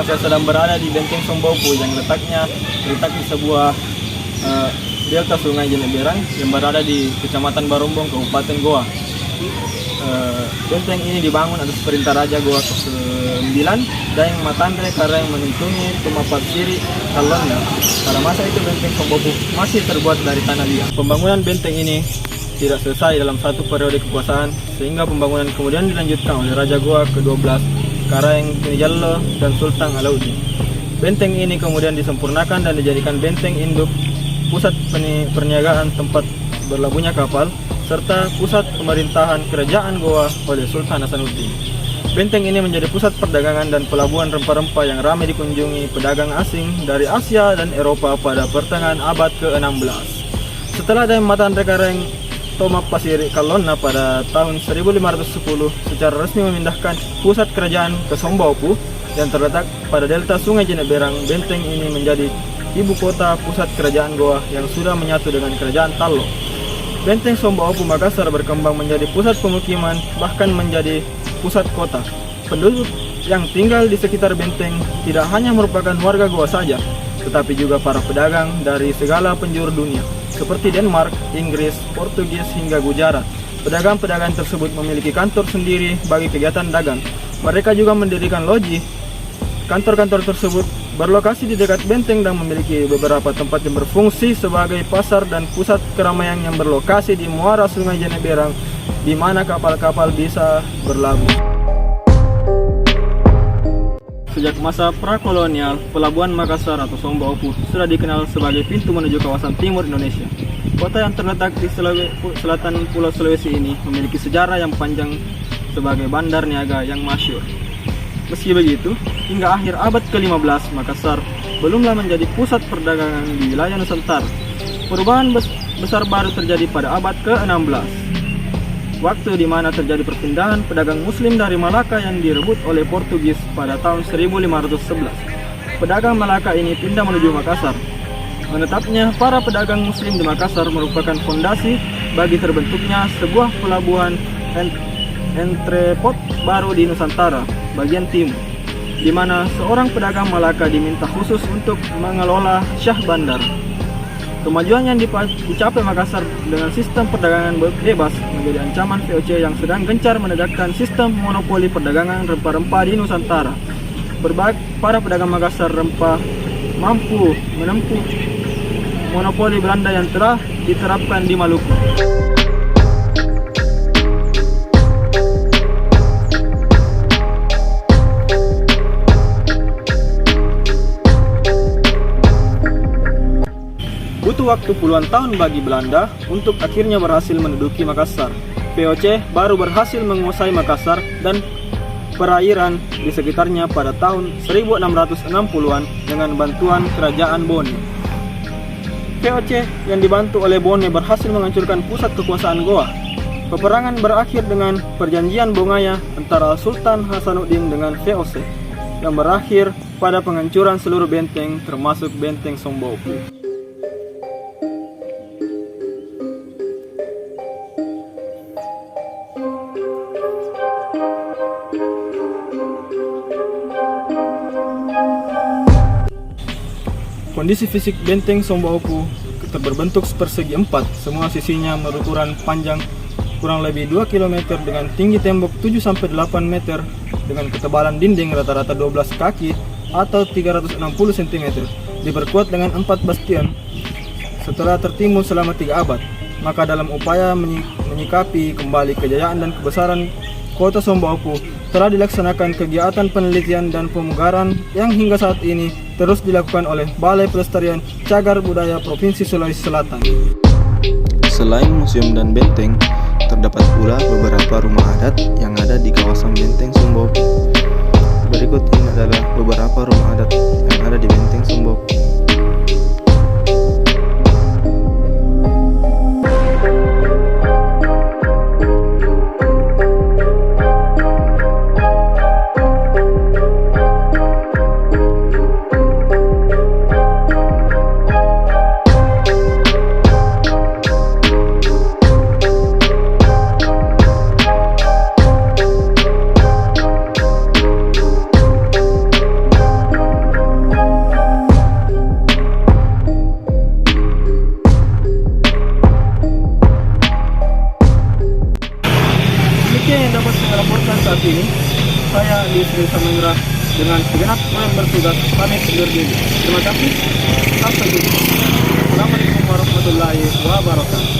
sekarang saya sedang berada di Benteng Sombopu yang letaknya di sebuah delta Sungai Jeneberang yang berada di Kecamatan Barombong, Kabupaten Goa. Benteng ini dibangun atas perintah Raja Goa ke-9 Daeng Matandre Karang menuntungi Tumapat Siri Kalonna. Pada masa itu Benteng Sombopu masih terbuat dari tanah liat. Pembangunan benteng ini tidak selesai dalam satu periode kekuasaan, sehingga pembangunan kemudian dilanjutkan oleh Raja Goa ke-12 Karang Kinijallo dan Sultan Alauddin. Benteng ini kemudian disempurnakan dan dijadikan benteng induk, pusat perniagaan tempat berlabuhnya kapal, serta pusat pemerintahan kerajaan Goa oleh Sultan Hasanuddin. Benteng ini menjadi pusat perdagangan dan pelabuhan rempah-rempah yang ramai dikunjungi pedagang asing dari Asia dan Eropa pada pertengahan abad ke-16. Setelah Daeng Matandre Karang Tomak Pasiri Kalonna pada tahun 1510 secara resmi memindahkan pusat kerajaan ke Sombopu yang terletak pada delta Sungai Jeneberang, benteng ini menjadi ibu kota pusat kerajaan Goa yang sudah menyatu dengan kerajaan Tallo. Benteng Sombopu Makassar berkembang menjadi pusat pemukiman, bahkan menjadi pusat kota. Penduduk yang tinggal di sekitar benteng tidak hanya merupakan warga Goa saja, tetapi juga para pedagang dari segala penjuru dunia, seperti Denmark, Inggris, Portugis, hingga Gujarat. Pedagang-pedagang tersebut memiliki kantor sendiri bagi kegiatan dagang. Mereka juga mendirikan loji. Kantor-kantor tersebut berlokasi di dekat benteng dan memiliki beberapa tempat yang berfungsi sebagai pasar dan pusat keramaian yang berlokasi di muara Sungai Jeneberang, di mana kapal-kapal bisa berlabuh. Sejak masa prakolonial, Pelabuhan Makassar atau Sombopu sudah dikenal sebagai pintu menuju kawasan timur Indonesia. Kota yang terletak di selatan Pulau Sulawesi ini memiliki sejarah yang panjang sebagai bandar niaga yang masyhur. Meski begitu, hingga akhir abad ke-15, Makassar belumlah menjadi pusat perdagangan di wilayah Nusantara. Perubahan besar baru terjadi pada abad ke-16. Waktu di mana terjadi perpindahan pedagang muslim dari Malaka yang direbut oleh Portugis pada tahun 1511. Pedagang Malaka ini pindah menuju Makassar. Menetapnya para pedagang muslim di Makassar merupakan fondasi bagi terbentuknya sebuah pelabuhan entrepot baru di Nusantara bagian timur, di mana seorang pedagang Malaka diminta khusus untuk mengelola syah bandar. Kemajuan yang dicapai Makassar dengan sistem perdagangan bebas menjadi ancaman VOC yang sedang gencar menegakkan sistem monopoli perdagangan rempah-rempah di Nusantara. Para pedagang Makassar rempah mampu menempuh monopoli Belanda yang telah diterapkan di Maluku. Butuh waktu puluhan tahun bagi Belanda untuk akhirnya berhasil menduduki Makassar. VOC baru berhasil menguasai Makassar dan perairan di sekitarnya pada tahun 1660-an dengan bantuan Kerajaan Bone. VOC yang dibantu oleh Bone berhasil menghancurkan pusat kekuasaan Goa. Peperangan berakhir dengan perjanjian Bongaya antara Sultan Hasanuddin dengan VOC yang berakhir pada penghancuran seluruh benteng termasuk benteng Sombopu. Kondisi fisik benteng Sombopu berbentuk persegi 4, semua sisinya berukuran panjang kurang lebih 2 km dengan tinggi tembok 7-8 meter dengan ketebalan dinding rata-rata 12 kaki atau 360 cm, diperkuat dengan 4 bastion. Setelah tertimbun selama 3 abad, maka dalam upaya menyikapi kembali kejayaan dan kebesaran kota Sombopu, telah dilaksanakan kegiatan penelitian dan pemugaran yang hingga saat ini terus dilakukan oleh Balai Pelestarian Cagar Budaya Provinsi Sulawesi Selatan. Selain museum dan benteng, terdapat pula beberapa rumah adat yang ada di kawasan benteng Sombopu. Berikut ini adalah beberapa rumah adat yang ada di benteng Sombopu. ini, saya di Sri Samendra dengan segenap yang bertugas pamit undur diri. Terima kasih. Sampai jumpa. Assalamualaikum warahmatullahi wabarakatuh.